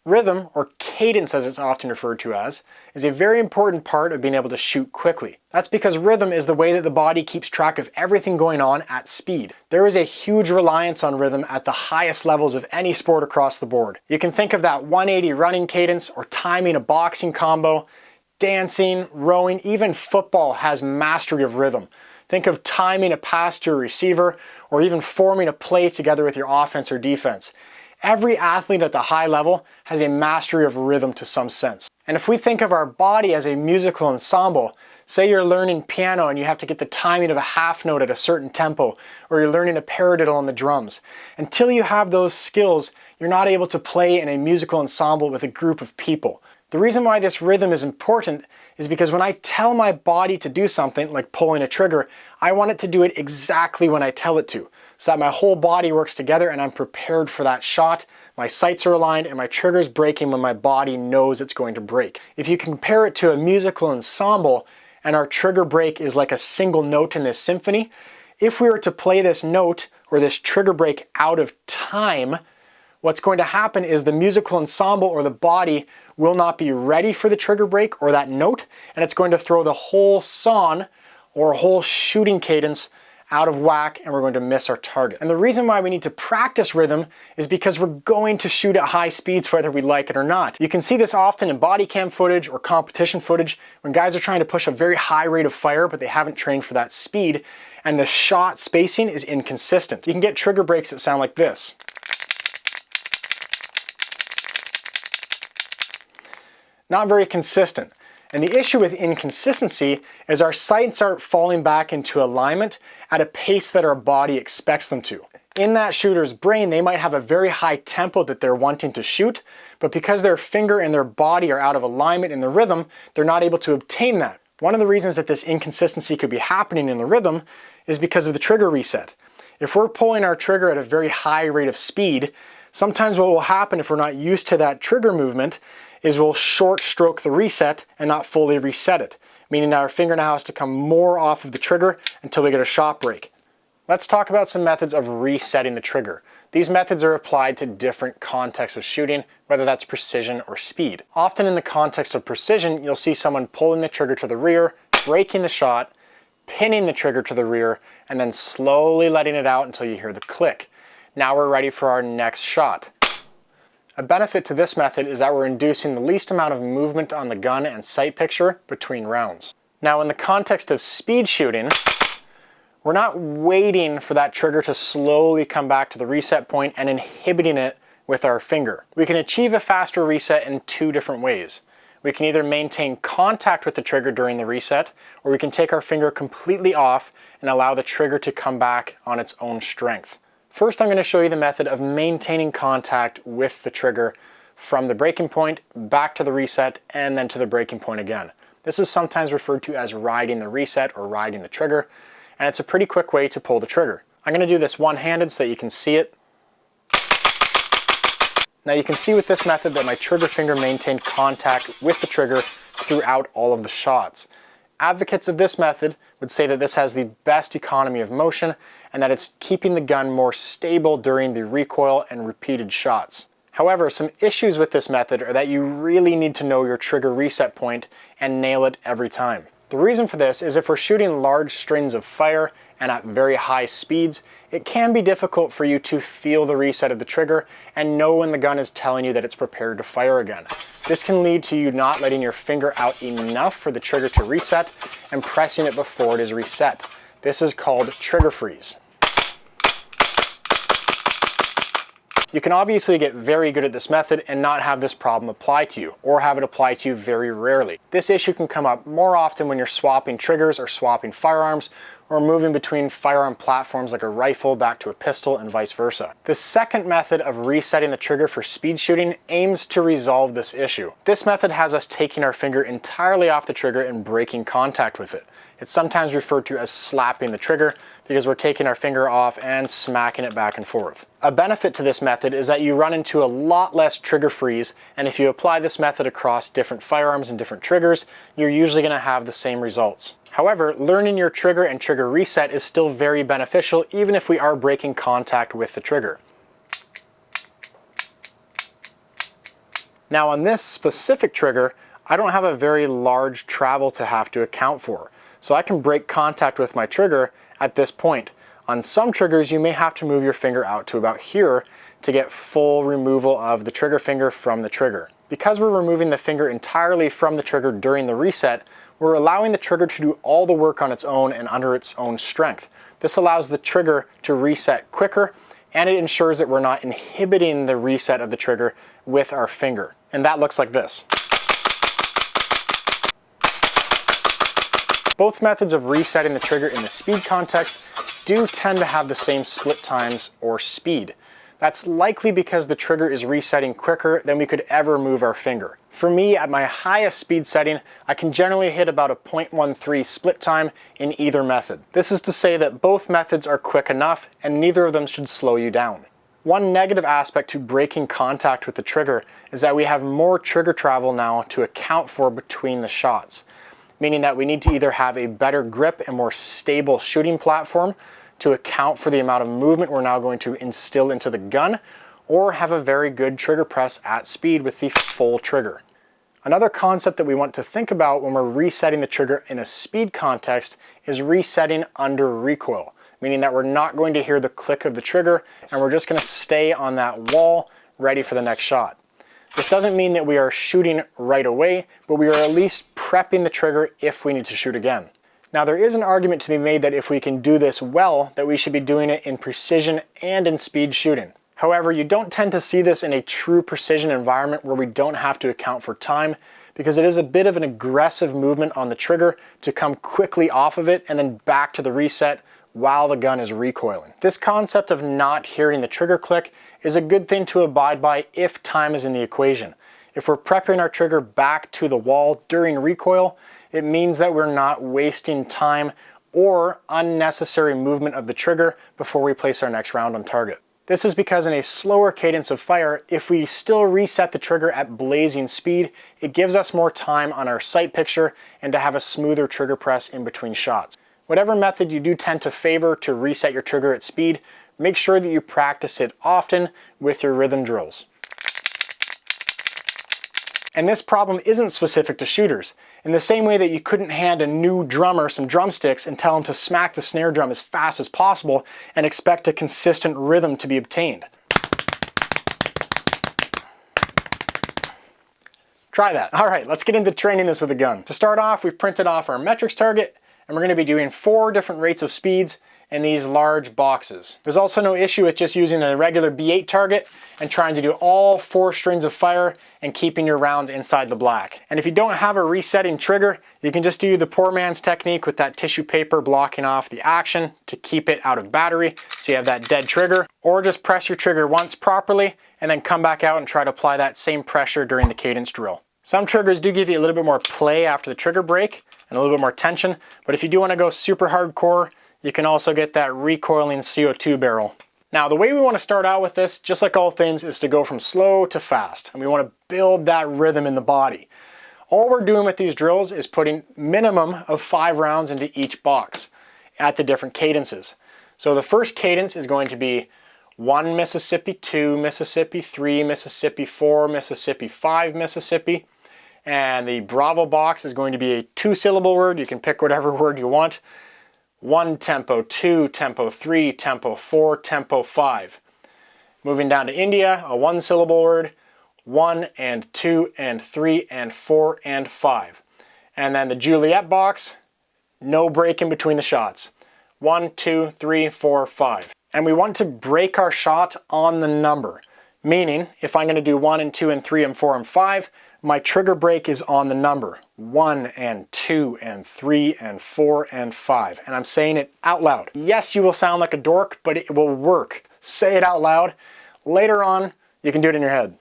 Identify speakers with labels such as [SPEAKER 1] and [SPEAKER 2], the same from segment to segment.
[SPEAKER 1] Rhythm, or cadence as it's often referred to as, is a very important part of being able to shoot quickly. That's because rhythm is the way that the body keeps track of everything going on at speed. There is a huge reliance on rhythm at the highest levels of any sport across the board. You can think of that 180 running cadence or timing a boxing combo, dancing, rowing, even football has mastery of rhythm. Think of timing a pass to a receiver or even forming a play together with your offense or defense. Every athlete at the high level has a mastery of rhythm to some sense. And if we think of our body as a musical ensemble, say you're learning piano and you have to get the timing of a half note at a certain tempo, or you're learning a paradiddle on the drums. Until you have those skills, you're not able to play in a musical ensemble with a group of people. The reason why this rhythm is important is because when I tell my body to do something, like pulling a trigger, I want it to do it exactly when I tell it to, so that my whole body works together and I'm prepared for that shot, my sights are aligned, and my trigger's breaking when my body knows it's going to break. If you compare it to a musical ensemble, and our trigger break is like a single note in this symphony, if we were to play this note or this trigger break out of time, what's going to happen is the musical ensemble or the body will not be ready for the trigger break or that note, and it's going to throw the whole song or whole shooting cadence out of whack, and we're going to miss our target. And the reason why we need to practice rhythm is because we're going to shoot at high speeds whether we like it or not. You can see this often in body cam footage or competition footage when guys are trying to push a very high rate of fire but they haven't trained for that speed, and the shot spacing is inconsistent. You can get trigger breaks that sound like this. Not very consistent. And the issue with inconsistency is our sights aren't falling back into alignment at a pace that our body expects them to. In that shooter's brain, they might have a very high tempo that they're wanting to shoot, but because their finger and their body are out of alignment in the rhythm, they're not able to obtain that. One of the reasons that this inconsistency could be happening in the rhythm is because of the trigger reset. If we're pulling our trigger at a very high rate of speed, sometimes what will happen if we're not used to that trigger movement is we'll short stroke the reset and not fully reset it, meaning that our finger now has to come more off of the trigger until we get a shot break. Let's talk about some methods of resetting the trigger. These methods are applied to different contexts of shooting, whether that's precision or speed. Often in the context of precision, you'll see someone pulling the trigger to the rear, breaking the shot, pinning the trigger to the rear, and then slowly letting it out until you hear the click. Now we're ready for our next shot. A benefit to this method is that we're inducing the least amount of movement on the gun and sight picture between rounds. Now in the context of speed shooting, we're not waiting for that trigger to slowly come back to the reset point and inhibiting it with our finger. We can achieve a faster reset in two different ways. We can either maintain contact with the trigger during the reset, or we can take our finger completely off and allow the trigger to come back on its own strength. First, I'm going to show you the method of maintaining contact with the trigger from the breaking point back to the reset and then to the breaking point again. This is sometimes referred to as riding the reset or riding the trigger, and it's a pretty quick way to pull the trigger. I'm going to do this one-handed so that you can see it. Now you can see with this method that my trigger finger maintained contact with the trigger throughout all of the shots. Advocates of this method would say that this has the best economy of motion and that it's keeping the gun more stable during the recoil and repeated shots. However, some issues with this method are that you really need to know your trigger reset point and nail it every time. The reason for this is if we're shooting large strings of fire and at very high speeds, it can be difficult for you to feel the reset of the trigger and know when the gun is telling you that it's prepared to fire again. This can lead to you not letting your finger out enough for the trigger to reset and pressing it before it is reset. This is called trigger freeze. You can obviously get very good at this method and not have this problem apply to you, or have it apply to you very rarely. This issue can come up more often when you're swapping triggers or swapping firearms, or moving between firearm platforms like a rifle back to a pistol and vice versa. The second method of resetting the trigger for speed shooting aims to resolve this issue. This method has us taking our finger entirely off the trigger and breaking contact with it. It's sometimes referred to as slapping the trigger because we're taking our finger off and smacking it back and forth. A benefit to this method is that you run into a lot less trigger freeze, and if you apply this method across different firearms and different triggers, you're usually going to have the same results. However, learning your trigger and trigger reset is still very beneficial even if we are breaking contact with the trigger. Now on this specific trigger, I don't have a very large travel to have to account for. So I can break contact with my trigger at this point. On some triggers, you may have to move your finger out to about here to get full removal of the trigger finger from the trigger. Because we're removing the finger entirely from the trigger during the reset, we're allowing the trigger to do all the work on its own and under its own strength. This allows the trigger to reset quicker, and it ensures that we're not inhibiting the reset of the trigger with our finger. And that looks like this. Both methods of resetting the trigger in the speed context do tend to have the same split times or speed. That's likely because the trigger is resetting quicker than we could ever move our finger. For me, at my highest speed setting, I can generally hit about a 0.13 split time in either method. This is to say that both methods are quick enough and neither of them should slow you down. One negative aspect to breaking contact with the trigger is that we have more trigger travel now to account for between the shots, meaning that we need to either have a better grip and more stable shooting platform to account for the amount of movement we're now going to instill into the gun, or have a very good trigger press at speed with the full trigger. Another concept that we want to think about when we're resetting the trigger in a speed context is resetting under recoil, meaning that we're not going to hear the click of the trigger and we're just going to stay on that wall ready for the next shot. This doesn't mean that we are shooting right away, but we are at least prepping the trigger if we need to shoot again. Now there is an argument to be made that if we can do this well, that we should be doing it in precision and in speed shooting. However, you don't tend to see this in a true precision environment where we don't have to account for time, because it is a bit of an aggressive movement on the trigger to come quickly off of it and then back to the reset while the gun is recoiling. This concept of not hearing the trigger click is a good thing to abide by if time is in the equation. If we're prepping our trigger back to the wall during recoil, it means that we're not wasting time or unnecessary movement of the trigger before we place our next round on target. This is because in a slower cadence of fire, if we still reset the trigger at blazing speed, it gives us more time on our sight picture and to have a smoother trigger press in between shots. Whatever method you do tend to favor to reset your trigger at speed, make sure that you practice it often with your rhythm drills. And this problem isn't specific to shooters. In the same way that you couldn't hand a new drummer some drumsticks and tell him to smack the snare drum as fast as possible and expect a consistent rhythm to be obtained. Try that. All right, let's get into training this with a gun. To start off, we've printed off our metrics target, and we're going to be doing 4 different rates of speeds in these large boxes. There's also no issue with just using a regular B8 target and trying to do all 4 strings of fire and keeping your rounds inside the black. And if you don't have a resetting trigger, you can just do the poor man's technique with that tissue paper blocking off the action to keep it out of battery so you have that dead trigger, or just press your trigger once properly and then come back out and try to apply that same pressure during the cadence drill. Some triggers do give you a little bit more play after the trigger break and a little bit more tension, but if you do want to go super hardcore, you can also get that recoiling CO2 barrel. Now the way we want to start out with this, just like all things, is to go from slow to fast, and we want to build that rhythm in the body. All we're doing with these drills is putting minimum of 5 rounds into each box at the different cadences. So the first cadence is going to be 1 Mississippi, 2 Mississippi, 3 Mississippi, 4 Mississippi, 5 Mississippi. And the Bravo box is going to be a 2-syllable word. You can pick whatever word you want. 1 tempo, 2 tempo, 3 tempo, 4 tempo, 5. Moving down to India, a 1-syllable word. 1 and 2 and 3 and 4 and 5. And then the Juliet box, no break in between the shots. 1, 2, 3, 4, 5. And we want to break our shot on the number. Meaning, if I'm going to do 1 and 2 and 3 and 4 and 5, my trigger break is on the number. 1 and 2 and 3 and 4 and 5. And I'm saying it out loud. Yes, you will sound like a dork, but it will work. Say it out loud. Later on, you can do it in your head.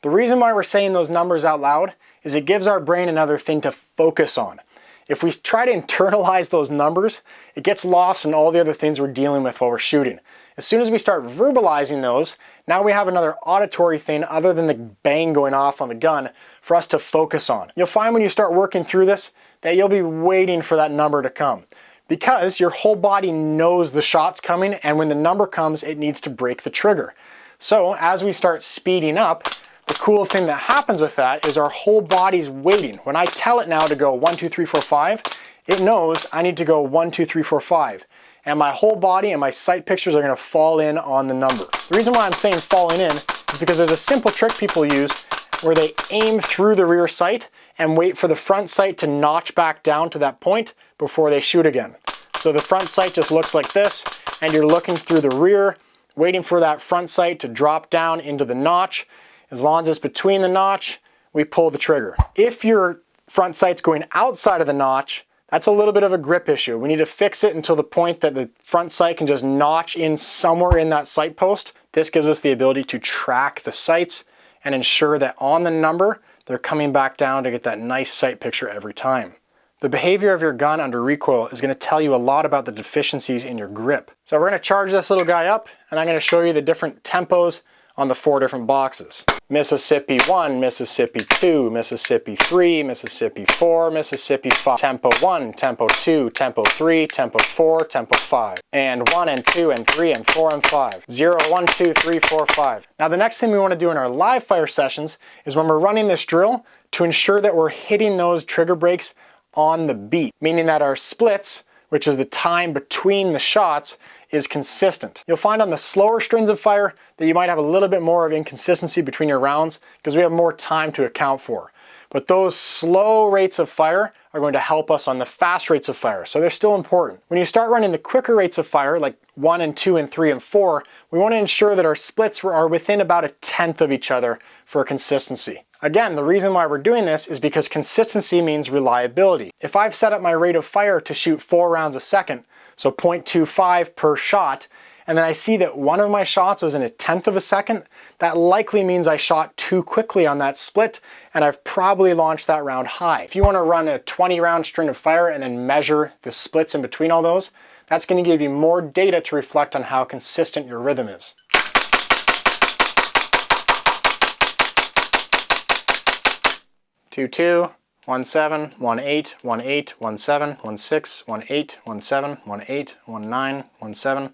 [SPEAKER 1] The reason why we're saying those numbers out loud is it gives our brain another thing to focus on. If we try to internalize those numbers, it gets lost in all the other things we're dealing with while we're shooting. As soon as we start verbalizing those, now we have another auditory thing other than the bang going off on the gun for us to focus on. You'll find when you start working through this that you'll be waiting for that number to come, because your whole body knows the shot's coming, and when the number comes, it needs to break the trigger. So as we start speeding up, the cool thing that happens with that is our whole body's waiting. When I tell it now to go 1, 2, 3, 4, 5, it knows I need to go 1, 2, 3, 4, 5. And my whole body and my sight pictures are going to fall in on the number. The reason why I'm saying falling in is because there's a simple trick people use where they aim through the rear sight and wait for the front sight to notch back down to that point before they shoot again. So the front sight just looks like this, and you're looking through the rear, waiting for that front sight to drop down into the notch. As long as it's between the notch, we pull the trigger. If your front sight's going outside of the notch, that's a little bit of a grip issue. We need to fix it until the point that the front sight can just notch in somewhere in that sight post. This gives us the ability to track the sights and ensure that on the number, they're coming back down to get that nice sight picture every time. The behavior of your gun under recoil is going to tell you a lot about the deficiencies in your grip. So we're going to charge this little guy up, and I'm going to show you the different tempos on the 4 different boxes. Mississippi 1, Mississippi 2, Mississippi 3, Mississippi 4, Mississippi 5. Tempo 1, Tempo 2, Tempo 3, Tempo 4, Tempo 5. And 1 and 2 and 3 and 4 and 5. 0, 1, 2, 3, 4, 5. Now the next thing we want to do in our live fire sessions is when we're running this drill to ensure that we're hitting those trigger breaks on the beat, meaning that our splits, which is the time between the shots, is consistent. You'll find on the slower strings of fire that you might have a little bit more of inconsistency between your rounds because we have more time to account for. But those slow rates of fire are going to help us on the fast rates of fire, so they're still important. When you start running the quicker rates of fire, like 1 and 2 and 3 and 4, we want to ensure that our splits are within about 1/10 of each other for consistency. Again, the reason why we're doing this is because consistency means reliability. If I've set up my rate of fire to shoot 4 rounds a second, so 0.25 per shot, and then I see that one of my shots was in 1/10 of a second, that likely means I shot too quickly on that split, and I've probably launched that round high. If you want to run a 20-round string of fire and then measure the splits in between all those, that's going to give you more data to reflect on how consistent your rhythm is. Two, 2, 1, 7, 1, 8, 1, 8, 1, 7, 1, 6, 1, 8, 1, 7, 1, 8, 1, 9, 1, 7.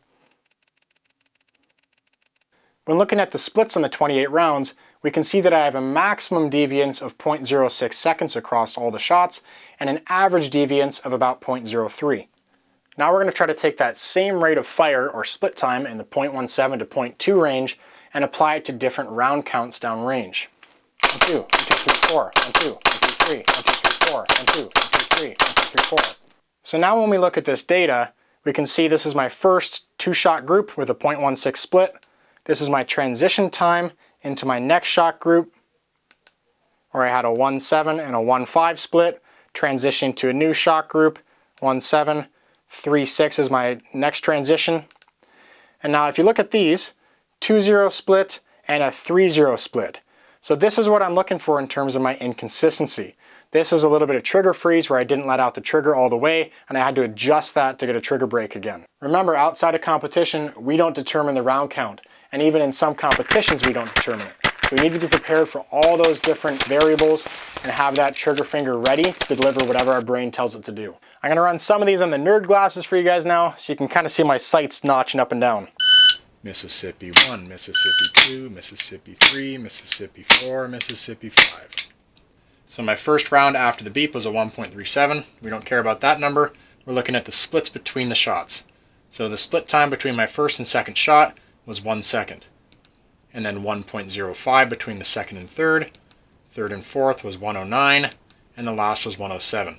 [SPEAKER 1] When looking at the splits on the 28 rounds, we can see that I have a maximum deviance of 0.06 seconds across all the shots and an average deviance of about 0.03. Now we're going to try to take that same rate of fire or split time in the 0.17 to 0.2 range and apply it to different round counts downrange. 1, 2, 1, 2, 3, 4, 1, 2, 1, 2, 3, 1, 2, 3, 4, 1, 2, 1, 2, 3, 1, 2, 3, 4. So now when we look at this data, we can see this is my first 2-shot group with a 0.16 split. This is my transition time into my next shot group, where I had a 1.7 and a 1.5 split, transitioning to a new shot group, 1.7, 3.6 is my next transition. And now if you look at these, 2.0 split and a 3.0 split. So this is what I'm looking for in terms of my inconsistency. This is a little bit of trigger freeze where I didn't let out the trigger all the way and I had to adjust that to get a trigger break again. Remember, outside of competition, we don't determine the round count. And even in some competitions, we don't determine it. So we need to be prepared for all those different variables and have that trigger finger ready to deliver whatever our brain tells it to do. I'm gonna run some of these on the nerd glasses for you guys now so you can kind of see my sights notching up and down. Mississippi 1, Mississippi 2, Mississippi 3, Mississippi 4, Mississippi 5. So my first round after the beep was a 1.37. We don't care about that number. We're looking at the splits between the shots. So the split time between my first and second shot was 1 second. And then 1.05 between the second and third. Third and fourth was 109. And the last was 107.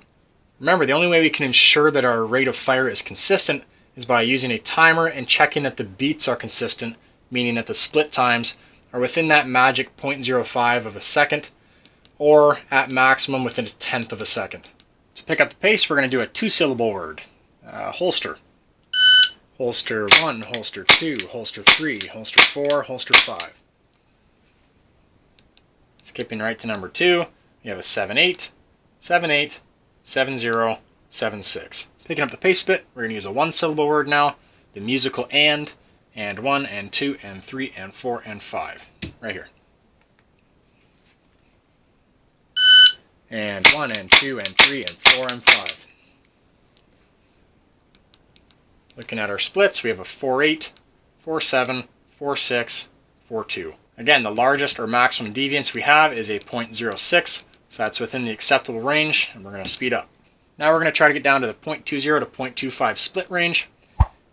[SPEAKER 1] Remember, the only way we can ensure that our rate of fire is consistent is by using a timer and checking that the beats are consistent, meaning that the split times are within that magic 0.05 of a second, or at maximum within 1/10 of a second. To pick up the pace, we're going to do a 2-syllable word. Holster. Holster 1, holster 2, holster 3, holster 4, holster 5. Skipping right to number 2, we have a 7-8, 7-8, 7-0, 7-6. Picking up the pace bit, we're going to use a 1-syllable word now, the musical and 1 and 2 and 3 and 4 and 5. Right here. And 1 and 2 and 3 and 4 and 5. Looking at our splits, we have a 4-8, 4-7, 4-6, 4-2. Again, the largest or maximum deviance we have is a 0.06, so that's within the acceptable range, and we're going to speed up. Now we're going to try to get down to the 0.20 to 0.25 split range.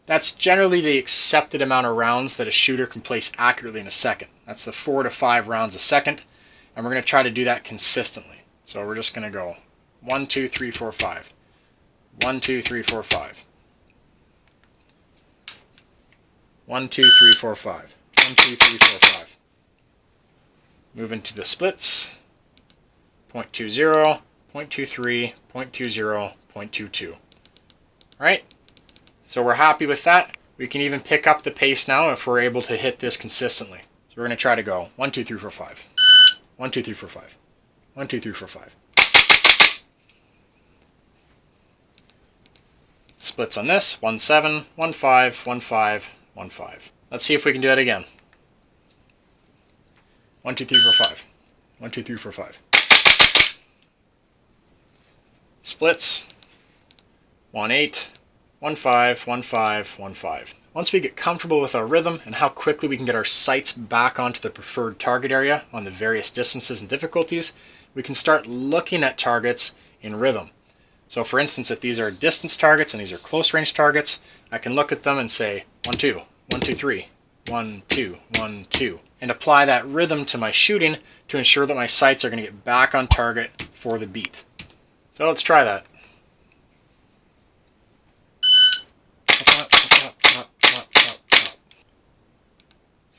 [SPEAKER 1] That's generally the accepted amount of rounds that a shooter can place accurately in a second. That's the 4 to 5 rounds a second, and we're going to try to do that consistently. So we're just going to go 1, 2, 3, 4, 5. 1, 2, 3, 4, 5. 1, 2, 3, 4, 5. 1, 2, 3, 4, 5. Move into the splits. 0.20, 0.23, 0.20, 0.22. Alright, so we're happy with that. We can even pick up the pace now if we're able to hit this consistently. So we're going to try to go 1, 2, 3, 4, 5. 1, 2, 3, 4, 5. 1, 2, 3, 4, 5. Splits on this, 1, 7, 1, 5, 1, 5, 1, 5. Let's see if we can do that again. 1, 2, 3, 4, 5. 1, 2, 3, 4, 5. Splits, 1, 8, 1, 5, 1, 5, 1, 5. Once we get comfortable with our rhythm and how quickly we can get our sights back onto the preferred target area on the various distances and difficulties, we can start looking at targets in rhythm. So for instance, if these are distance targets and these are close range targets, I can look at them and say 1, 2, 1, 2, 3, 1, 2, 1, 2, and apply that rhythm to my shooting to ensure that my sights are going to get back on target for the beat. So let's try that.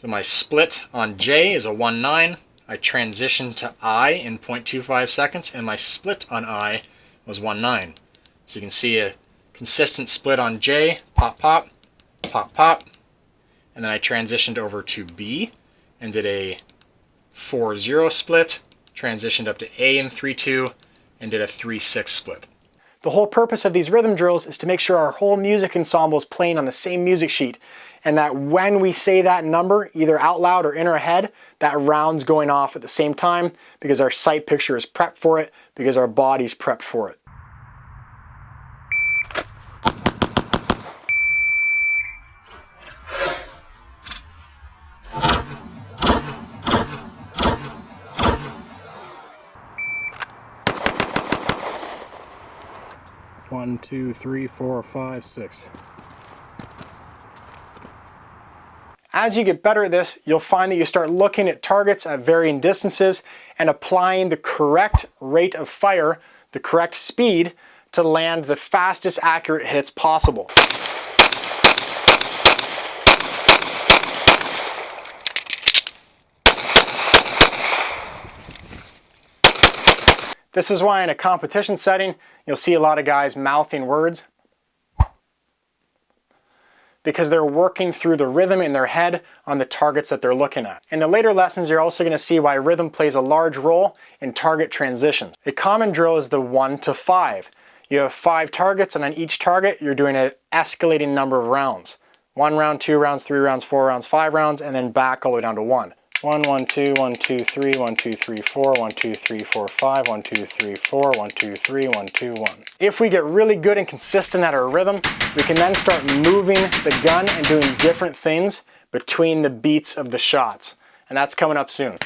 [SPEAKER 1] So my split on J is a 1, 9. I transitioned to I in 0.25 seconds, and my split on I was 1, 9. So you can see a consistent split on J, pop, pop, pop, pop. And then I transitioned over to B and did a 4, 0 split, transitioned up to A in 3, 2, and did a 3, 6 split. The whole purpose of these rhythm drills is to make sure our whole music ensemble is playing on the same music sheet, and that when we say that number, either out loud or in our head, that round's going off at the same time because our sight picture is prepped for it, because our body's prepped for it. One, 2, 3, 4, 5, 6. As you get better at this, you'll find that you start looking at targets at varying distances and applying the correct rate of fire, the correct speed, to land the fastest accurate hits possible. This is why in a competition setting, you'll see a lot of guys mouthing words, because they're working through the rhythm in their head on the targets that they're looking at. In the later lessons, you're also going to see why rhythm plays a large role in target transitions. A common drill is the 1 to 5. You have 5 targets, and on each target, you're doing an escalating number of rounds. 1 round, 2 rounds, 3 rounds, 4 rounds, 5 rounds, and then back all the way down to 1. 1, 1, 2, 1, 2, 3, 1, 2, 3, 4, 1, 2, 3, 4, 5, 1, 2, 3, 4, 1, 2, 3, 1, 2, 1. If we get really good and consistent at our rhythm, we can then start moving the gun and doing different things between the beats of the shots. And that's coming up soon.